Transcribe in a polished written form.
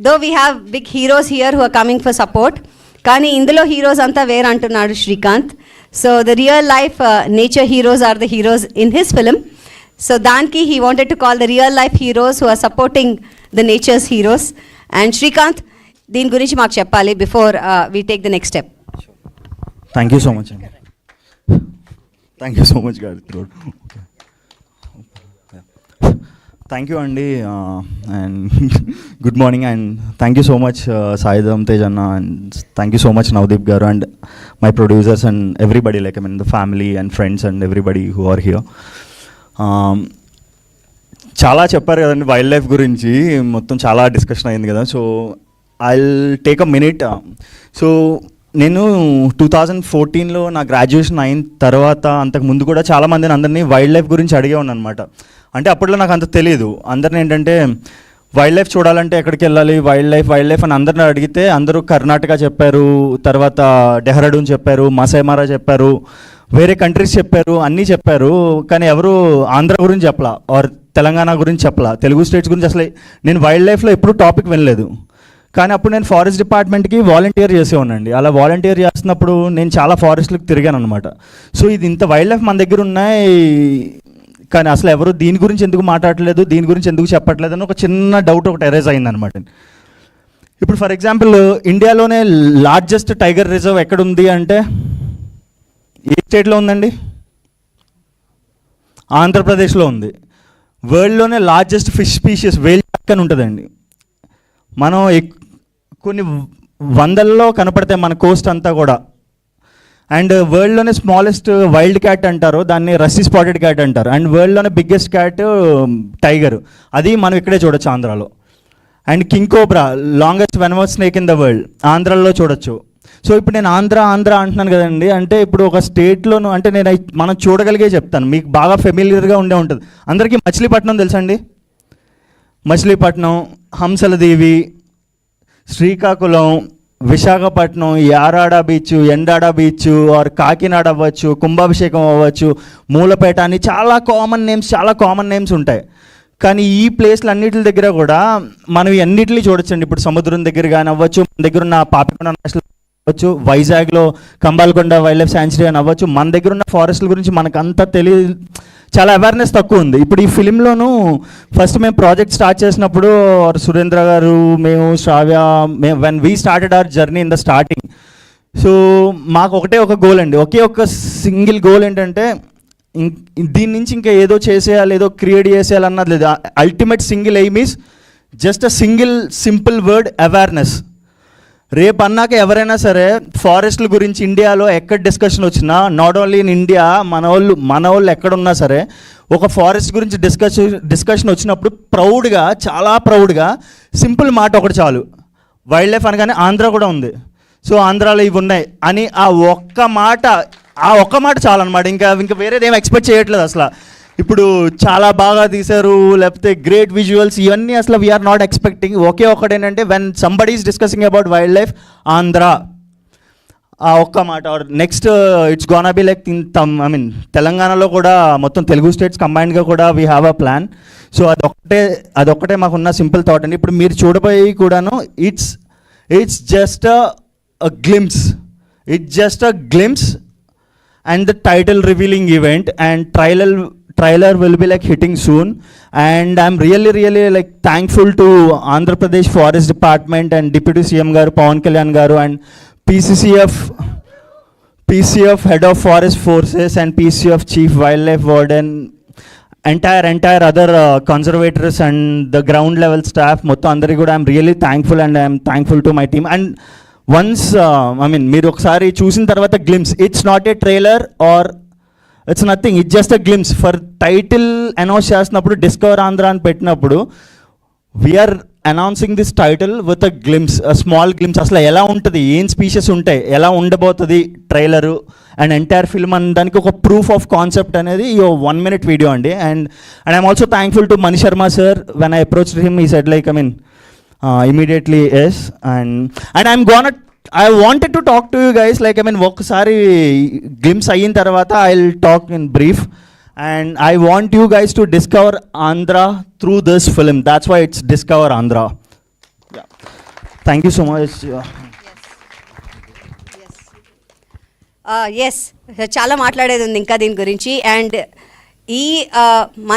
though we have big heroes here who are coming for support, కానీ ఇందులో heroes అంతా వేరే అంటున్నాడు Srikanth. So the real life nature heroes are the heroes in his film. So దానికి he wanted to call the real life heroes who are supporting the nature's heroes. And Srikanth దీని గురించి మాకు చెప్పాలి before we take the next step. Thank you so much అండి. Thank you so much God. Thank you అండి and good morning and thank you so much Sai Dharam Tej అన్న and thank you so much Navdeep గారు and my producers and everybody like I mean the family and friends and everybody who are here. చాలా చెప్పారు కదండి wild life గురించి, మొత్తం చాలా discussion అయింది కదా. So I will take a minute. So నేను 2014లో నా గ్రాడ్యుయేషన్ అయిన తర్వాత అంతకు ముందు కూడా చాలామందిని అందరినీ వైల్డ్ లైఫ్ గురించి అడిగేవాడిని అనమాట. అంటే అప్పట్లో నాకు అంత తెలియదు. అందరిని ఏంటంటే వైల్డ్ లైఫ్ చూడాలంటే ఎక్కడికి వెళ్ళాలి, వైల్డ్ లైఫ్ అని అందరిని అడిగితే అందరూ కర్ణాటక చెప్పారు, తర్వాత డెహ్రాడూన్ చెప్పారు, మసైమారా చెప్పారు, వేరే కంట్రీస్ చెప్పారు, అన్నీ చెప్పారు. కానీ ఎవరు ఆంధ్ర గురించి చెప్పలా ఆర్ తెలంగాణ గురించి చెప్పలా, తెలుగు స్టేట్స్ గురించి అసలు నేను వైల్డ్ లైఫ్లో ఎప్పుడూ టాపిక్ వినలేదు. కానీ అప్పుడు నేను ఫారెస్ట్ డిపార్ట్మెంట్కి వాలంటీర్ చేసేవాడినండి. అలా వాలంటీర్ చేస్తున్నప్పుడు నేను చాలా ఫారెస్ట్లకు తిరిగాను అనమాట. సో ఇది ఇంత వైల్డ్ లైఫ్ మన దగ్గర ఉన్నాయి, కానీ అసలు ఎవరు దీని గురించి ఎందుకు మాట్లాడలేదు, దీని గురించి ఎందుకు చెప్పట్లేదు అని ఒక చిన్న డౌట్ ఒకటి అరైజ్ అయిందనమాట. ఇప్పుడు ఫర్ ఎగ్జాంపుల్ ఇండియాలోనే లార్జెస్ట్ టైగర్ రిజర్వ్ ఎక్కడుంది అంటే ఏ స్టేట్లో ఉందండి? ఆంధ్రప్రదేశ్లో ఉంది. వరల్డ్లోనే లార్జెస్ట్ ఫిష్ స్పీషీస్ వేల్ షార్క్ అని ఉంటుందండి. మనం కొన్ని వందల్లో కనపడతాయి మన కోస్ట్ అంతా కూడా. అండ్ వరల్డ్లోనే స్మాలెస్ట్ వైల్డ్ క్యాట్ అంటారు, దాన్ని రస్సీ స్పాటెడ్ క్యాట్ అంటారు. అండ్ వరల్డ్లోనే బిగ్గెస్ట్ క్యాట్ టైగర్, అది మనం ఇక్కడే చూడొచ్చు ఆంధ్రాలో. And king cobra longest venomous snake in the world ఆంధ్రాలో చూడొచ్చు. సో ఇప్పుడు నేను ఆంధ్ర అంటున్నాను కదండి, అంటే ఇప్పుడు ఒక స్టేట్లోను అంటే నేను మనం చూడగలిగే చెప్తాను, మీకు బాగా ఫెమిలియర్గా ఉంటుంది. అందరికీ మచిలీపట్నం తెలుసండి? Machilipatnam, Hamsaladevi, Srikakulam, Visakhapatnam, Yarada beach, Endada beach or Kakinada అవ్వచ్చు, కుంభాభిషేకం అవ్వచ్చు, మూలపేట అని చాలా కామన్ నేమ్స్ ఉంటాయి. కానీ ఈ ప్లేస్లు అన్నిటి దగ్గర కూడా మనం అన్నిటిని చూడొచ్చండి. ఇప్పుడు సముద్రం దగ్గర కానీ అవ్వచ్చు, మన దగ్గర ఉన్న పాపికొండ నేషనల్ అవ్వచ్చు, వైజాగ్లో కంబాలకొండ వైల్డ్ లైఫ్ శాంచురీ అని అవ్వచ్చు, మన దగ్గర ఉన్న ఫారెస్ట్ల గురించి మనకు అంతా తెలియదు, చాలా అవేర్నెస్ తక్కువ ఉంది. ఇప్పుడు ఈ ఫిలింలోనూ ఫస్ట్ మేము ప్రాజెక్ట్ స్టార్ట్ చేసినప్పుడు సురేంద్ర గారు, మేము, Sravya, when we started our journey in the starting. So మాకు ఒక గోల్ అండి, ఒక సింగిల్ గోల్ ఏంటంటే దీని నుంచి ఇంకా ఏదో చేసేయాలి, ఏదో క్రియేట్ చేసేయాలి అన్నది లేదు. Ultimate single aim is just a simple word awareness. రేపు అన్నాక ఎవరైనా సరే ఫారెస్ట్ల గురించి ఇండియాలో ఎక్కడ డిస్కషన్ వచ్చినా, నాట్ ఓన్లీ ఇన్ ఇండియా, మన వాళ్ళు ఎక్కడున్నా సరే ఒక ఫారెస్ట్ గురించి డిస్కషన్ వచ్చినప్పుడు చాలా ప్రౌడ్గా సింపుల్ మాట ఒకటి చాలు, వైల్డ్ లైఫ్ అనగానే ఆంధ్ర కూడా ఉంది, సో ఆంధ్రాలో ఇవి ఉన్నాయి అని ఆ ఒక్క మాట చాలు అనమాట. ఇంకా వేరేది ఏం ఎక్స్పెక్ట్ చేయట్లేదు అసలు. ఇప్పుడు చాలా బాగా తీశారు, లేకపోతే గ్రేట్ విజువల్స్, ఇవన్నీ అసలు వీఆర్ నాట్ ఎక్స్పెక్టింగ్. ఒకటి ఏంటంటే when somebody is discussing about wild life Andhra, ఆ ఒక్క మాట. Next it's gonna be like తెలంగాణలో కూడా మొత్తం తెలుగు స్టేట్స్ కంబైన్డ్గా కూడా we have a plan. So అదొక్కటే మాకున్న సింపుల్ థాట్ అండి. ఇప్పుడు మీరు చూడబోయి కూడాను it's just a glimpse and the title revealing event and trailer will be like hitting soon, and I'm really like thankful to Andhra Pradesh Forest Department and Deputy CM garu Pawan Kalyan garu and PCF Head of Forest Forces and PCF Chief Wildlife Warden, entire other conservators and the ground level staff mottham andari kuda I'm really thankful, and I'm thankful to my team. And once మీరు ఒకసారి చూసిన తర్వాత glimpse, it's not a trailer or it's nothing, it's just a glimpse. For title announce చేసినప్పుడు Discover Andhra అని పెట్టినప్పుడు we are announcing this title with a glimpse, small glimpse. అసలు ఎలా ఉంటుంది, ఏం స్పీషెస్ ఉంటాయి, ఎలా ఉండబోతుంది ట్రైలరు అండ్ ఎంటైర్ ఫిల్మ్ అని దానికి ఒక ప్రూఫ్ ఆఫ్ కాన్సెప్ట్ అనేది ఈ 1 minute వీడియో అండి. And I'm also thankful to Mani Sharma sir. When I approached him, he said like immediately yes, and I wanted to talk to you guys like ఒకసారి glimpse అయిన తర్వాత I'll talk in brief, and I want you guys to discover Andhra through this film. That's why it's Discover Andhra. Thank you so much. Yes చాలా మాట్లాడేది ఉంది ఇంకా దీని గురించి. And ఈ మన